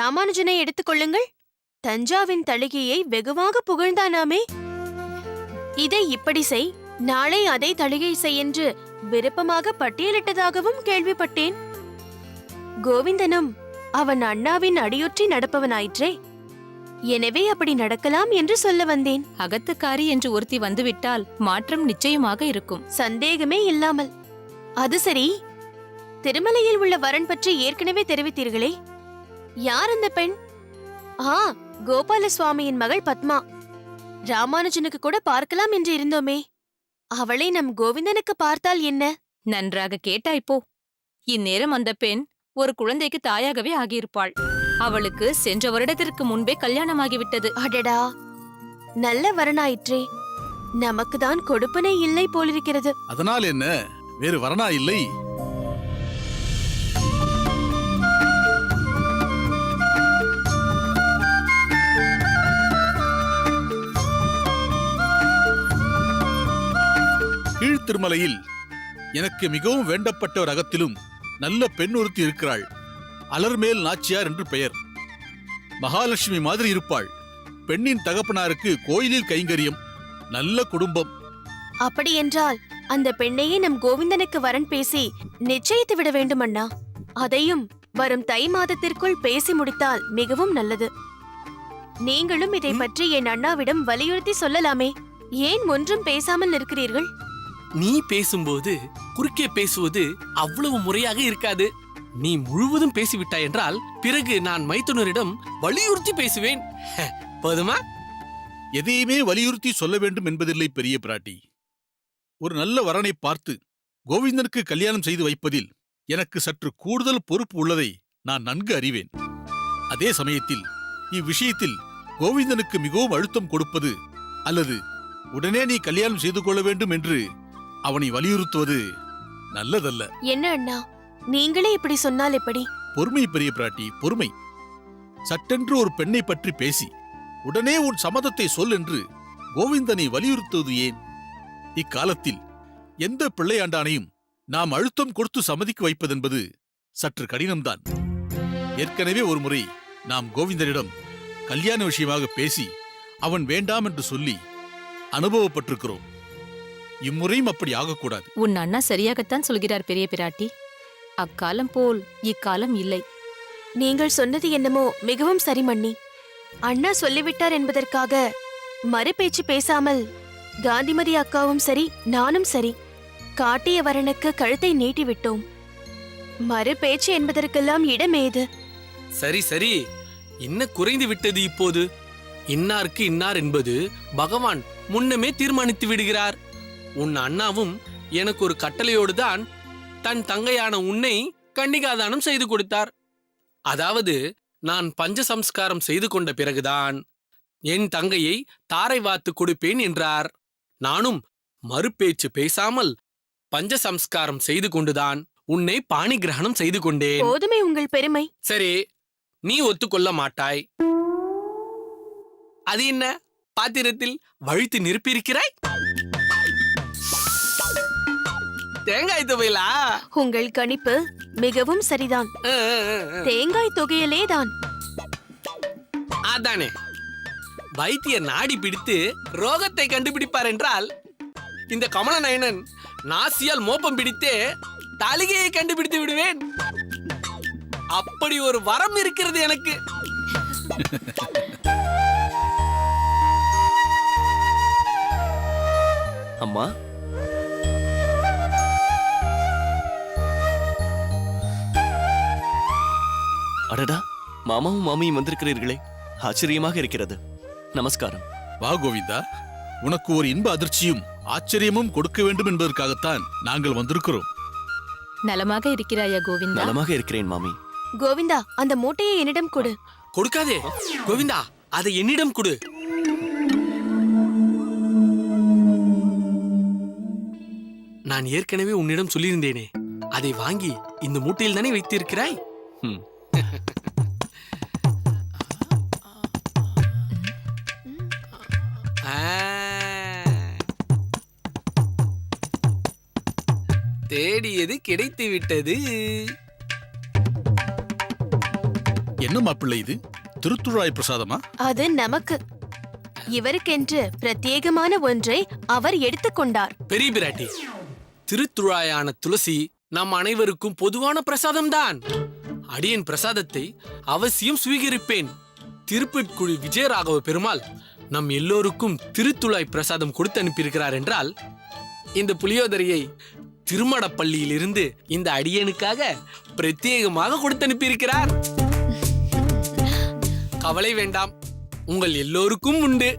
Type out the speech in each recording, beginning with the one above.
ராமானுஜனை எடுத்துக் கொள்ளுங்கள். தஞ்சாவின் தளிகையை வெகுவாக புகழ்ந்தானாமே. இதை இப்படி செய், நாளை அதை தளிகை செய் என்று விருப்பமாக பட்டியலிட்டதாகவும் கேள்விப்பட்டேன். கோவிந்தனும் அவன் அண்ணாவின் அடியொற்றி நடப்பவனாயிற்றே. எனவே அப்படி நடக்கலாம் என்று சொல்ல வந்தேன். அகத்துக்காரி என்று ஒருத்தி வந்துவிட்டால் மாற்றம் நிச்சயமாக இருக்கும், சந்தேகமே இல்லாமல். அது சரி, திருமலையில் உள்ள வரன் பற்றி ஏற்கனவே தெரிவித்தீர்களே, யார் அந்த பெண்? கோபால சுவாமியின் மகள் பத்மா. ராமானுஜனுக்கு கூட பார்க்கலாம் என்று இருந்தோமே, அவளை நம் கோவிந்தனுக்கு பார்த்தால் என்ன? நன்றாக கேட்டாய்ப்போ. இந்நேரம் அந்த பெண் ஒரு குழந்தைக்கு தாயாகவே ஆகியிருப்பாள். அவளுக்கு சென்ற வருடத்திற்கு முன்பே கல்யாணமாகிவிட்டது. அடடா, நல்ல வரனாயிற்றே. நமக்குதான் கொடுப்பனை இல்லை போலிருக்கிறது. அதனால் என்ன, வேறு வரனா இல்லை? கீழ்த்திருமலையில் எனக்கு மிகவும் வேண்டப்பட்ட ஒரு அகத்திலும் நல்ல பெண் ஒருத்தி இருக்கிறாள். அலர்மேல் நாச்சியார் என்று பெயர். மகாலட்சுமி மாதிரி இருப்பாள். பெண்ணின் தகப்பனாருக்கு கோயிலில் கைங்கரியம், நல்ல குடும்பம். அப்படி என்றால் அந்த பெண்ணையே நம் கோவிந்தனுக்கு வரன் பேசி நிச்சயித்து விட வேண்டும் அண்ணா. அதையும் வரும் தை மாதத்திற்குள் பேசி முடித்தால் மிகவும் நல்லது. நீங்களும் இதை பற்றி என் அண்ணாவிடம் வலியுறுத்தி சொல்லலாமே. ஏன் ஒன்றும் பேசாமல் இருக்கிறீர்கள்? நீ பேசும்போது குறுக்கே பேசுவது அவ்வளவு முறையாக இருக்காது. நீ முழுவதும் பேசிவிட்டாய் என்றால் பிறகு நான் மைத்துனரிடம் வலியுறுத்தி பேசுவேன். போதுமா? எதையுமே வலியுறுத்தி சொல்ல வேண்டும் என்பதில்லை பெரிய பிராட்டி. ஒரு நல்ல வரனை பார்த்து கோவிந்தனுக்கு கல்யாணம் செய்து வைப்பதில் எனக்கு சற்று கூடுதல் பொறுப்பு உள்ளதை நான் நன்கு அறிவேன். அதே சமயத்தில் இவ்விஷயத்தில் கோவிந்தனுக்கு மிகவும் அழுத்தம் கொடுப்பது அல்லது உடனே நீ கல்யாணம் செய்து கொள்ள வேண்டும் என்று அவனை வலியுறுத்துவது நல்லதல்ல. என்ன அண்ணா, நீங்களே இப்படி சொன்னால் எப்படி? பொறுமை பெரிய பிராட்டி, பொறுமை. சட்டென்று ஒரு பெண்ணை பற்றி பேசி உடனே உன் சம்மதத்தை சொல் என்று கோவிந்தனை வலியுறுத்துவது ஏன்? இக்காலத்தில் எந்த பிள்ளையாண்டானையும் நாம் அழுத்தம் கொடுத்து சம்மதிக்க வைப்பதென்பது சற்று கடினம்தான். ஏற்கனவே ஒரு முறை நாம் கோவிந்தனிடம் கல்யாண விஷயமாக பேசி அவன் வேண்டாம் என்று சொல்லி அனுபவப்பட்டிருக்கிறோம். இம்முறையும் அப்படி ஆகக்கூடாது. உன் அண்ணா சரியாகத்தான் சொல்கிறார் பெரிய பிராட்டி. அக்காலம் போல் இக்காலம் இல்லை. நீங்கள் சொன்னது என்னமோ மிகவும் சரி மன்னி. அண்ணா சொல்லிவிட்டார் என்பதற்காக மறுபேச்சு பேசாமல் காந்திமதி அக்காவும் சரி, நானும் சரி, காட்டிய வரனுக்கு கழுத்தை நீட்டிவிட்டோம். மறுபேச்சு என்பதற்கெல்லாம் இடமேது? சரி சரி, என்ன குறைந்து விட்டது இப்போது? இன்னாருக்கு இன்னார் என்பது பகவான் முன்னமே தீர்மானித்து விடுகிறார். உன் அண்ணாவும் எனக்கு ஒரு கட்டளையோடுதான் தன் தங்கையான உன்னை கன்னிகாதானம் செய்து கொடுத்தார். அதாவது நான் பஞ்ச சம்ஸ்காரம் செய்து கொண்ட பிறகுதான் என் தங்கையை தாரை வாத்து கொடுப்பேன் என்றார். நானும் மறுபேச்சு பேசாமல் பஞ்ச சம்ஸ்காரம் செய்து கொண்டுதான் உன்னை பாணி கிரகணம் செய்து கொண்டேன். போதுமே உங்கள் பெருமை. சரி, நீ ஒத்துக்கொள்ள மாட்டாய். அது என்ன, பாத்திரத்தில் வழுத்து நிரப்பியிருக்கிறாய்? தேங்காய் துவையலா? உங்கள் கணிப்பு மிகவும் சரிதான். தேங்காய் துவையலேதான். அதானே, வைத்தியர் நாடி பிடித்து ரோகத்தை கண்டுபிடிப்பார் என்றால் இந்த கமலநயனன் நாசியால் மோப்பம் பிடித்தே தலிகையை கண்டுபிடித்து விடுவேன். அப்படி ஒரு வரம் இருக்கிறது எனக்கு. அம்மா, அடடா, மாமாவும் மாமியும் வந்திருக்கிறீர்களே, ஆச்சரியமாக இருக்கிறது. நமஸ்காரம். வா கோவிந்தா, உனக்கு ஒரு இன்ப அதிர்ச்சியும் ஆச்சரியமும் கொடுக்க வேண்டும் என்பதற்காகத்தான் நாங்கள் வந்திருக்கிறோம். நலமாக இருக்கிறாயா கோவிந்தா? நலமாக இருக்கிறேன் மாமி. கோவிந்தா, அந்த மூட்டையை என்னிடம் கொடு. கொடுக்காதே கோவிந்தா, அதை என்னிடம் கொடு. நான் ஏற்கனவே உன்னிடம் சொல்லியிருந்தேனே, அதை வாங்கி இந்த மூட்டையில் தானே வைத்திருக்கிறாய். தேடியது கிடைத்து விட்டது. என்ன மாப்பிள்ளை இது? திருத்துழாய் பிரசாதமா? அது நமக்கு. இவருக்கென்று பிரத்யேகமான ஒன்றை அவர் எடுத்துக்கொண்டார். பெரிய பிராட்டி, திருத்துழாயான துளசி நம் அனைவருக்கும் பொதுவான பிரசாதம்தான். அடியேன் பிரசாதத்தை அவசியம் சுவீகரிப்பேன். திருப்பெட்குழி விஜயராகவ பெருமாள் நம் எல்லோருக்கும் திருத்துழாய் பிரசாதம் கொடுத்து அனுப்பியிருக்கிறார் என்றால், இந்த புளியோதரையை திருமடப்பள்ளியிலிருந்து இந்த அடியனுக்காக பிரத்யேகமாக கொடுத்து அனுப்பியிருக்கிறார். கவலை வேண்டாம், உங்கள் எல்லோருக்கும் உண்டு.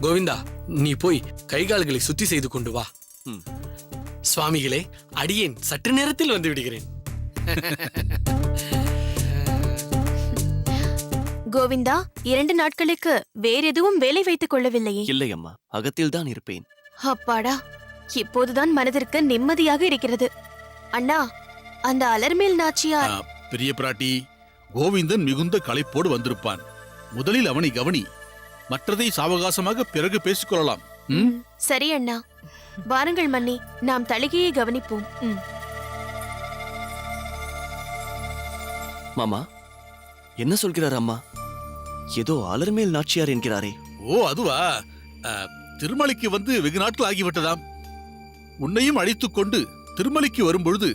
கோவிந்தா, நீ போய் கைகால்களை சுத்தி செய்து கொண்டு வா. சுவாமிகளே, அடியேன் சற்று நேரத்தில் வந்து விடுகிறேன். கோவிந்தா, 2 நாட்களுக்கு வேற எதுவும் வேலை வைத்துக் கொள்ளவில்லையே? இல்லை அம்மா, அகத்தில் தான் இருப்பேன். அப்பாடா, இப்போதுதான் மனதிற்கு நிம்மதியாக இருக்கிறது. அண்ணா, அந்த அலர்மேல் நாச்சியார். பெரிய பிராட்டி, கோவிந்தன் மிகுந்த களைப்போடு வந்திருப்பான். முதலில் அவனை கவனி, மற்றதை சாவகாசமாக பிறகு பேசிக்கொள்ளலாம். சரி அண்ணா, வாருங்கள் மன்னி, நாம் தளிகையை கவனிப்போம். மாமா, என்ன சொல்கிறார் அம்மா? ஏதோ அலர்மேல் நாச்சியார் என்கிறாரே. ஓ, அதுவா? திருமலைக்கு வந்து வெகு நாட்கள் ஆகிவிட்டதாம். உன்னையும் அழைத்துக் கொண்டு திருமலைக்கு வரும்பொழுது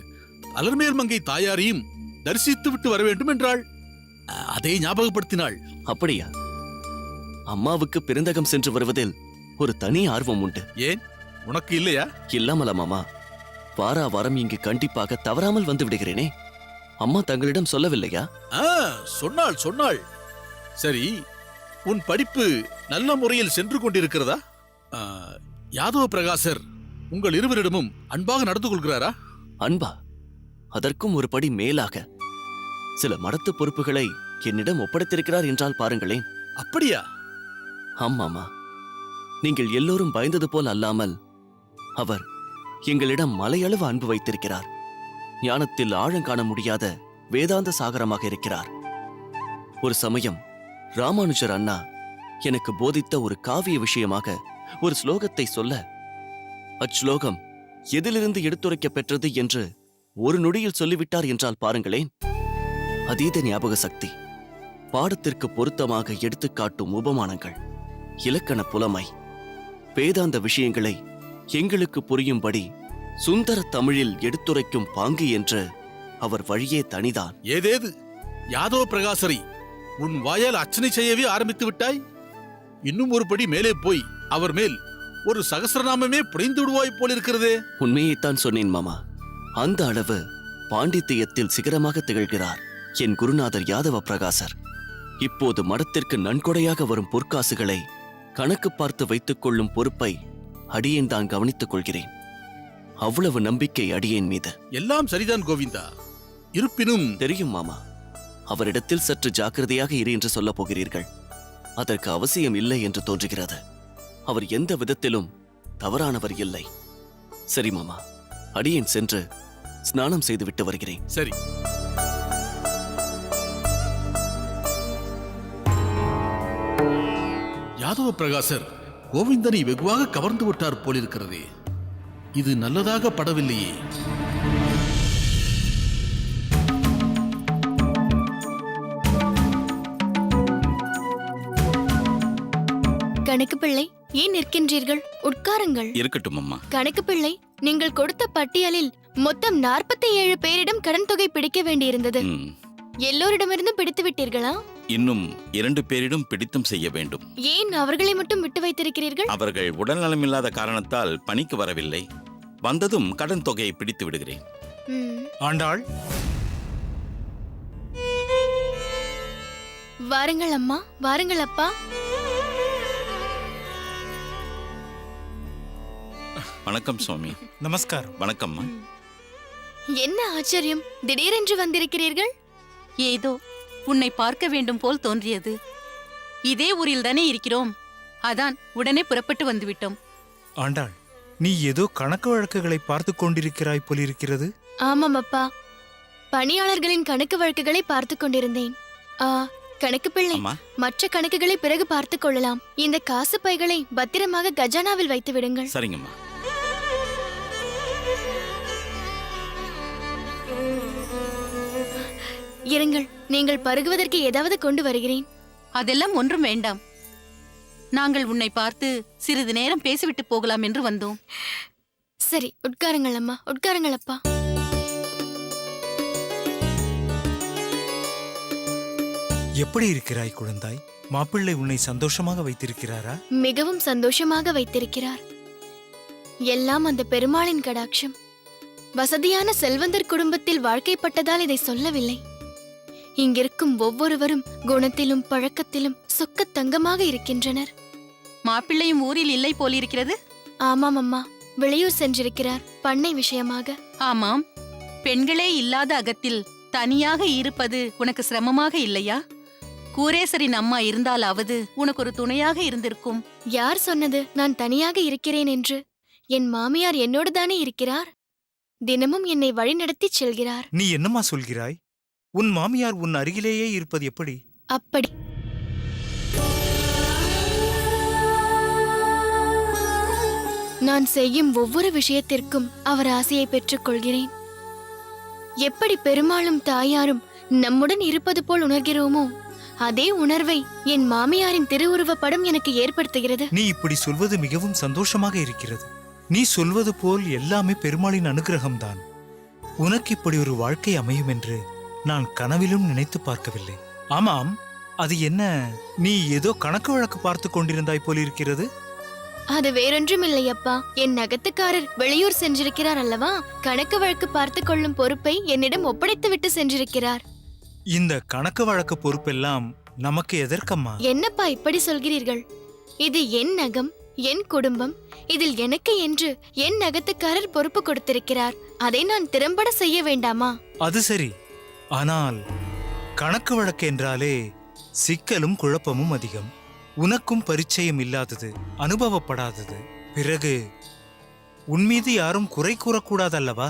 அலர்மேல் மங்கை தாயாரையும் தரிசித்து விட்டு வர வேண்டும் என்றாள். அதை ஞாபகப்படுத்தினாள். அப்படியா? அம்மாவுக்கு பிறந்தகம் சென்று வருவதில் ஒரு தனி ஆர்வம் உண்டு. ஏன், உனக்கு இல்லையா? இல்லாமல மாமா, வாரா வாரம் இங்கு கண்டிப்பாக தவறாமல் வந்து விடுகிறேனே. அம்மா தங்களிடம் சொல்லவில்லையா? சொன்னாள் சொன்னாள். சரி, உன் படிப்பு நல்ல முறையில் சென்று கொண்டிருக்கிறதா? யாதவ பிரகாசர் உங்கள் இருவரிடமும் அன்பாக நடந்து கொள்கிறாரா? அன்பா? அதற்கும் ஒரு படி மேலாக சில மடத்து பொறுப்புகளை என்னிடம் ஒப்படைத்திருக்கிறார் என்றால் பாருங்களேன். அப்படியா? ஆமாமா, நீங்கள் எல்லோரும் பயந்தது போல் அல்லாமல் அவர் எங்களிடம் மலையளவு அன்பு வைத்திருக்கிறார். ஞானத்தில் ஆழங்காண முடியாத வேதாந்த சாகரமாக இருக்கிறார். ஒரு சமயம் ராமானுஜர் அண்ணா எனக்கு போதித்த ஒரு காவிய விஷயமாக ஒரு ஸ்லோகத்தை சொல்ல, அச்லோகம் எதிலிருந்து எடுத்துரைக்க பெற்றது என்று ஒரு நொடியில் சொல்லிவிட்டார் என்றால் பாருங்களேன். அதீத ஞாபக சக்தி, பாடத்திற்கு பொருத்தமாக எடுத்துக்காட்டும் உபமானங்கள், இலக்கண புலமை, வேதாந்த விஷயங்களை எங்களுக்கு புரியும்படி சுந்தர தமிழில் எடுத்துரைக்கும் பாங்கு என்று அவர் வழியே தனிதான். ஏதேது யாதவ பிரகாசரை உன் வாயால் அர்ச்சனை செய்யவே ஆரம்பித்து விட்டாய். இன்னும் ஒரு படி மேலே போய் அவர் மேல் ஒரு சகஸ்ரநாமமே புரிந்து விடுவாய் போலிருக்கிறதே. உண்மையைத்தான் சொன்னேன் மாமா. அந்த அளவு பாண்டித்தியத்தில் சிகரமாக திகழ்கிறார் என் குருநாதர் யாதவ பிரகாசர். இப்போது மடத்திற்கு நன்கொடையாக வரும் பொற்காசுகளை கணக்கு பார்த்து வைத்துக் கொள்ளும் பொறுப்பை அடியேன் தான் கவனித்துக் கொள்கிறேன். அவ்வளவு நம்பிக்கை அடியேன் மீது. எல்லாம் சரிதான் கோவிந்தா. இருப்பினும் தெரியும் மாமா, அவரிடத்தில் சற்று ஜாக்கிரதையாக இரு என்று சொல்லப் போகிறீர்கள். அதற்கு அவசியம் இல்லை என்று தோன்றுகிறது. அவர் எந்த விதத்திலும் தவறானவர் இல்லை. சரி மாமா, அடியேன் சென்று ஸ்நானம் செய்துவிட்டு வருகிறேன். சரி. யாதவ பிரகாசர் கோவிந்தனை வெகுவாக கவர்ந்து விட்டார் போலிருக்கிறதே. இது நல்லதாக படவில்லையே. கணக்கு பிள்ளை, ஏன் நிற்கின்றீர்கள்? உட்காருங்கள். இருக்கட்டும் அம்மா. கணக்கு பிள்ளை, நீங்கள் கொடுத்த பட்டியலில் மொத்தம் 47 பேரிடம் கடன் தொகை பிடிக்க வேண்டியிருந்தது. எல்லோரிடமிருந்து பிடித்து விட்டீர்களா? இன்னும் 2 பேரிடம் பிடித்தம் செய்ய வேண்டும். ஏன் அவர்களை மட்டும் விட்டு வைத்திருக்கிறீர்கள்? அவர்கள் உடல்நலமில்லாத காரணத்தால் பணிக்கு வரவில்லை. வந்ததும் கடன் தொகையை பிடித்து விடுகிறேன். ஆண்டாள், வாருங்கள் அம்மா, வாருங்கள் அப்பா. வணக்கம் சுவாமி. நமஸ்காரம். வணக்கம்மா. என்ன ஆச்சரியம், திடீரென்று வந்திருக்கிறீர்கள்? ஏதோ உன்னை பார்க்க வேண்டும் போல் தோன்றியது. இதே ஊரில் தானே இருக்கிறோம், அதான் உடனே புறப்பட்டு வந்துவிட்டோம். ஆண்டாள், நீ ஏதோ கணக்கு வழக்குகளை பார்த்து கொண்டிருக்கிறாய் போலிருக்கிறது. ஆமாம் அப்பா, பணியாளர்களின் கணக்கு வழக்குகளை பார்த்து கொண்டிருந்தேன். கணக்கு பிள்ளை, அம்மா. மற்ற கணக்குகளை பிறகு பார்த்துக் கொள்ளலாம். இந்த காசு பைகளை பத்திரமாக கஜானாவில் வைத்து விடுங்கள். சரிங்கம்மா. இருங்கள், நீங்கள் பருகுவதற்கு ஏதாவது கொண்டு வருகிறேன். அதெல்லாம் ஒன்றும் வேண்டாம். நாங்கள் உன்னை பார்த்து சிறிது நேரம் பேசிவிட்டு போகலாம் என்று வந்தோம். சரி, உட்காருங்கள் அம்மா, உட்காருங்கள் அப்பா. எப்படி இருக்கிறாய் குழந்தாய்? மாப்பிள்ளை உன்னை சந்தோஷமாக வைத்திருக்கிறாரா? மிகவும் சந்தோஷமாக வைத்திருக்கிறார். எல்லாம் அந்த பெருமாளின் கடாட்சம். வசதியான செல்வந்தர் குடும்பத்தில் வாழ்க்கைப்பட்டதால் இதை சொல்லவில்லை. இங்கிருக்கும் ஒவ்வொருவரும் குணத்திலும் பழக்கத்திலும் சொக்கத் தங்கமாக இருக்கின்றனர். மாப்பிள்ளையும் ஊரில் இல்லை போலிருக்கிறது. ஆமாம் அம்மா, வெளியூர் சென்றிருக்கிறார் பண்ணை விஷயமாக. ஆமாம், பெண்களே இல்லாத அகத்தில் தனியாக இருப்பது உனக்கு சிரமமாக இல்லையா? கூரேசரின் அம்மா இருந்தாலாவது உனக்கு ஒரு துணையாக இருந்திருக்கும். யார் சொன்னது நான் தனியாக இருக்கிறேன் என்று? என் மாமியார் என்னோடு தானே இருக்கிறார். தினமும் என்னை வழிநடத்திச் செல்கிறார். நீ என்னம்மா சொல்கிறாய்? உன் மாமியார் உன் அருகிலேயே இருப்பது எப்படி? அப்படி நான் செய்யும் ஒவ்வொரு விஷயத்திற்கும் அவர் ஆசையை பெற்றுக் கொள்கிறேன். எப்படி பெருமாளும் தாயாரும் நம்முடன் இருப்பது போல் உணர்கிறோமோ, அதே உணர்வை என் மாமியாரின் திருவுருவப் படம் எனக்கு ஏற்படுத்துகிறது. நீ இப்படி சொல்வது மிகவும் சந்தோஷமாக இருக்கிறது. நீ சொல்வது போல் எல்லாமே பெருமாளின் அனுகிரகம்தான். உனக்கு இப்படி ஒரு வாழ்க்கை அமையும் என்று நான் கனவிலும் நினைத்து பார்க்கவில்லை. ஆமாம், அது என்ன? நீ ஏதோ கணக்கு வழக்கு பார்த்து கொண்டிருந்தாய் போலிருக்கிறது. அது வேறொன்றுமில்லை அப்பா. என் நகத்துக்காரர் வெளியூர் சென்றிருக்கிறார் அல்லவா, கணக்கு வழக்கு பார்த்து கொள்ளும் பொறுப்பை என்னிடம் ஒப்படைத்து விட்டு சென்றிருக்கிறார். இந்த கணக்கு வழக்கு பொறுப்பெல்லாம் நமக்கு எதற்கம்மா? என்னப்பா இப்படி சொல்கிறீர்கள்? இது என் நகம், என் குடும்பம். இதில் எனக்கு என்று என் நகத்துக்காரர் பொறுப்பு கொடுத்திருக்கிறார். அதை நான் திறம்பட செய்ய வேண்டாமா? அது சரி. ஆனால் கணக்கு வழக்கு என்றாலே சிக்கலும் குழப்பமும் அதிகம். உனக்கும் பரிச்சயம் இல்லாதது, அனுபவப்படாதது. பிறகு உன்மீது யாரும் குறை கூறக்கூடாதல்லவா?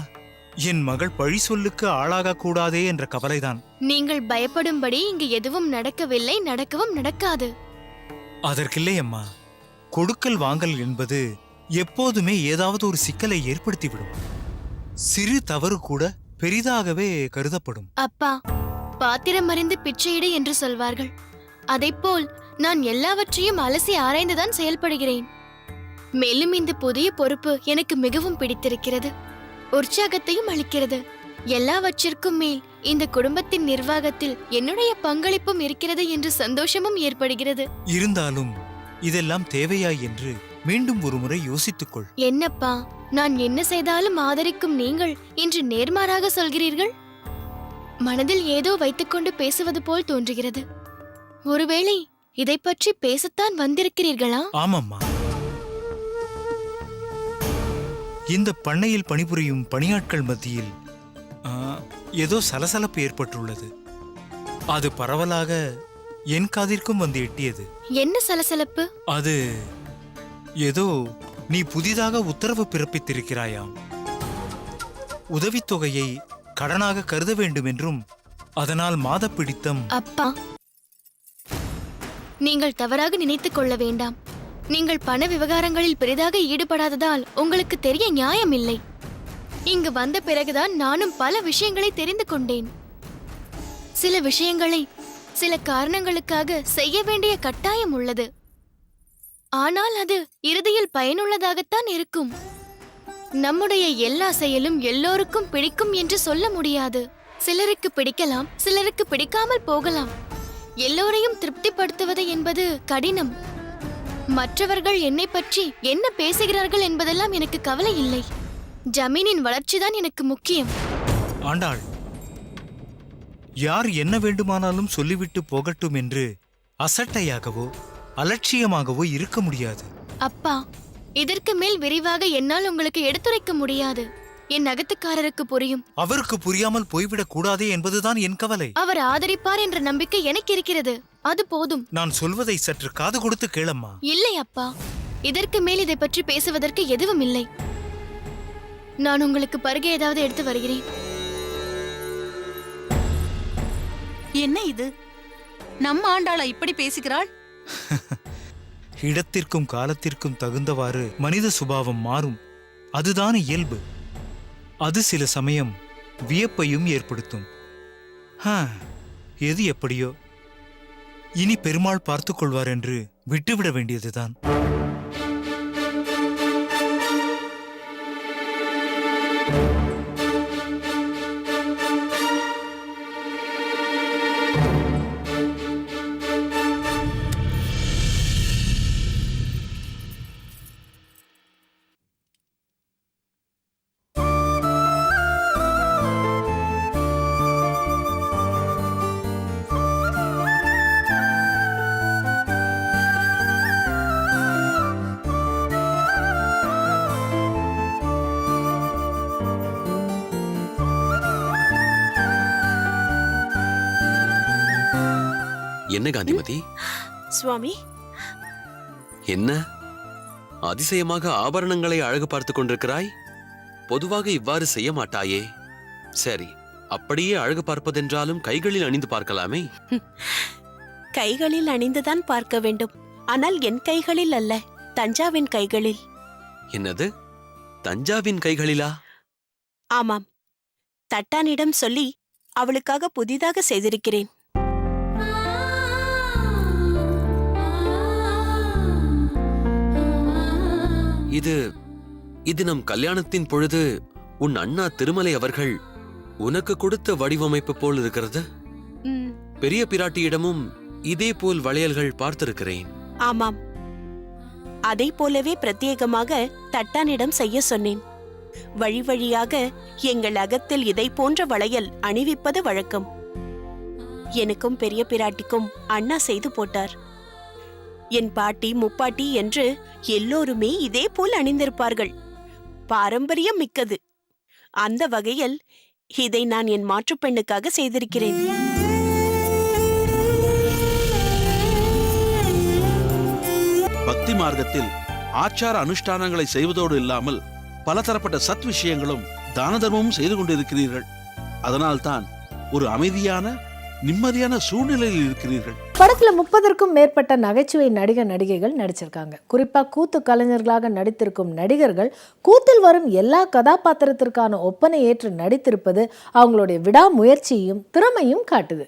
என் மகள் பழி சொல்லுக்கு ஆளாக கூடாதே என்ற கவலைதான். நீங்கள் பயப்படும்படி இங்கு எதுவும் நடக்கவில்லை, நடக்கவும் நடக்காது. அதற்கில்லை அம்மா. கொடுக்கல் வாங்கல் என்பது எப்போதுமே ஏதாவது ஒரு சிக்கலை ஏற்படுத்திவிடும். சிறு தவறு கூட பெரிதாகவே கருதப்படும். அப்பா, பாத்திரம் அறிந்து பிச்சையிடு என்று சொல்வார்கள். அதைப்போல் நான் எல்லாவற்றையும் அலசி ஆராய்ந்துதான் செயல்படுகிறேன். மேலும் இந்த புதிய பொறுப்பு எனக்கு மிகவும் பிடித்திருக்கிறது, உற்சாகத்தையும் அளிக்கிறது. எல்லாவற்றிற்கும் மேல் இந்த குடும்பத்தின் நிர்வாகத்தில் என்னுடைய பங்களிப்பும் இருக்கிறது என்று சந்தோஷமும் ஏற்படுகிறது. இருந்தாலும் இதெல்லாம் தேவையா என்று மீண்டும் ஒருமுறை யோசித்துக்கொள். என்னப்பா, நான் என்ன செய்தாலும் ஆதரிக்கும் நீங்கள் இன்று நேர்மாறாக சொல்கிறீர்கள். மனதில் ஏதோ வைத்துக்கொண்டு பேசுவது போல் தோன்றுகிறது. ஒருவேளை இதை பற்றி பேசத்தான் வந்திருக்கிறீர்களா? ஆமம்மா. இந்த பண்ணையில் பணிபுரியும் பணியாட்கள் மத்தியில் ஏதோ சலசலப்பு ஏற்பட்டுள்ளது. அது பரவலாக என் காதிற்கும் வந்து எட்டியது. என்ன சலசலப்பு? அது ஏதோ நீ புதிதாக உத்தரவு பிறப்பித்திருக்கிறாயாம். உதவித்தொகையை கடனாக கருத வேண்டும் என்றும் அதனால் மாதப்பிடித்தம். அப்பா, நீங்கள் தவறாக நினைத்துக் கொள்ள வேண்டாம். நீங்கள் பண விவகாரங்களில் பெரிதாக ஈடுபடாததால் உங்களுக்கு தெரிய நியாயமில்லை. இங்கு வந்த பிறகுதான் நானும் பல விஷயங்களை தெரிந்து கொண்டேன். சில விஷயங்களை சில காரணங்களுக்காக செய்ய வேண்டிய கட்டாயம் உள்ளது. ஆனால் அது இறுதியில் பயனுள்ளதாகத்தான் இருக்கும். நம்முடைய எல்லா செயலும் எல்லோருக்கும் பிடிக்கும் என்று சொல்ல முடியாது. சிலருக்கு பிடிக்கலாம், சிலருக்கு பிடிக்காமல் போகலாம். எல்லோரையும் திருப்திப்படுத்துவது என்பது கடினம். மற்றவர்கள் என்னை பற்றி என்ன பேசுகிறார்கள் என்பதெல்லாம் எனக்கு கவலை இல்லை. ஜமீனின் வளர்ச்சிதான் எனக்கு முக்கியம். ஆண்டாள், யார் என்ன வேண்டுமானாலும் சொல்லிவிட்டு போகட்டும் என்று அசட்டையாகவோ அலட்சியமாகவோ இருக்க முடியாது. அப்பா, இதற்கு மேல் விரிவாக என்னால் உங்களுக்கு எடுத்துரைக்க முடியாது. என் நகத்துக்காரருக்கு புரியும். அவருக்கு புரியாமல் போய்விடக் கூடாதே என்பதுதான் என் கவலை. அவர் ஆதரிப்பார் என்ற நம்பிக்கை எனக்கு இருக்கிறது. அது போதும். நான் சொல்வதை சற்று காது கொடுத்து கேளம்மா. இல்லை அப்பா, இதற்கு மேல் இதை பற்றி பேசுவதற்கு எதுவும் இல்லை. நான் உங்களுக்கு பருகே ஏதாவது எடுத்து வருகிறேன். என்ன இது? நம்ம ஆண்டாளா இப்படி பேசுகிறாள்? இடத்திற்கும் காலத்திற்கும் தகுந்தவாறு மனித சுபாவம் மாறும். அதுதான் இயல்பு. அது சில சமயம் வியப்பையும் ஏற்படுத்தும். எது எப்படியோ இனி பெருமாள் பார்த்துக் கொள்வார் என்று விட்டுவிட வேண்டியதுதான். என்ன காந்திமதி? சுவாமி, என்ன அதிசயமாக ஆபரணங்களை அழகு பார்த்துக் கொண்டிருக்கிறாய்? பொதுவாக இவ்வாறு செய்ய மாட்டாயே. சரி, அப்படியே அழகு பார்ப்பதென்றாலும் கைகளில் அணிந்து பார்க்கலாமே. கைகளில் அணிந்துதான் பார்க்க வேண்டும். ஆனால் என் கைகளில் அல்ல, தஞ்சாவின் கைகளில். என்னது, தஞ்சாவின் கைகளிலா? ஆமாம், தட்டானிடம் சொல்லி அவளுக்காக புதிதாக செய்திருக்கிறேன். இது நம் கல்யாணத்தின் பொழுது உன் அண்ணா திருமலை அவர்கள் உனக்கு கொடுத்த வடிவமைப்பு போல் இருக்கிறது. பெரிய பிராட்டியிடமும் இதே போல் வளையல்கள் பார்த்திருக்கிறேன். ஆமாம், அதை போலவே பிரத்யேகமாக தட்டானிடம் செய்ய சொன்னேன். வழி வழியாக எங்கள் அகத்தில் இதை போன்ற வளையல் அணிவிப்பது வழக்கம். எனக்கும் பெரிய பிராட்டிக்கும் அண்ணா செய்து போட்டார். என் பாட்டி முப்பாட்டி என்று எல்லோருமே இதே போல் அணிந்திருப்பார்கள். பாரம்பரியம் மிக்கது. அந்த வகையில் இதை நான் என் மாற்றுப் பெண்ணுக்காக செய்திருக்கிறேன். பக்தி மார்க்கத்தில் ஆச்சார அனுஷ்டானங்களை செய்வதோடு இல்லாமல் பலதரப்பட்ட சத் விஷயங்களும் தான தர்மமும் செய்து கொண்டிருக்கிறீர்கள். அதனால்தான் ஒரு அமைதியான நிம்மதியான சூழ்நிலையில் இருக்கிறீர்கள். படத்துல 30க்கும் மேற்பட்ட நகைச்சுவை நடிகர் நடிகைகள் நடிச்சிருக்காங்க. குறிப்பா கூத்து கலைஞர்களாக நடித்திருக்கும் நடிகர்கள் கூத்தில் வரும் எல்லா கதாபாத்திரத்திற்கான ஒப்பனை ஏற்று நடித்திருப்பது அவங்களுடைய விடாமுயற்சியும் திறமையும் காட்டுது.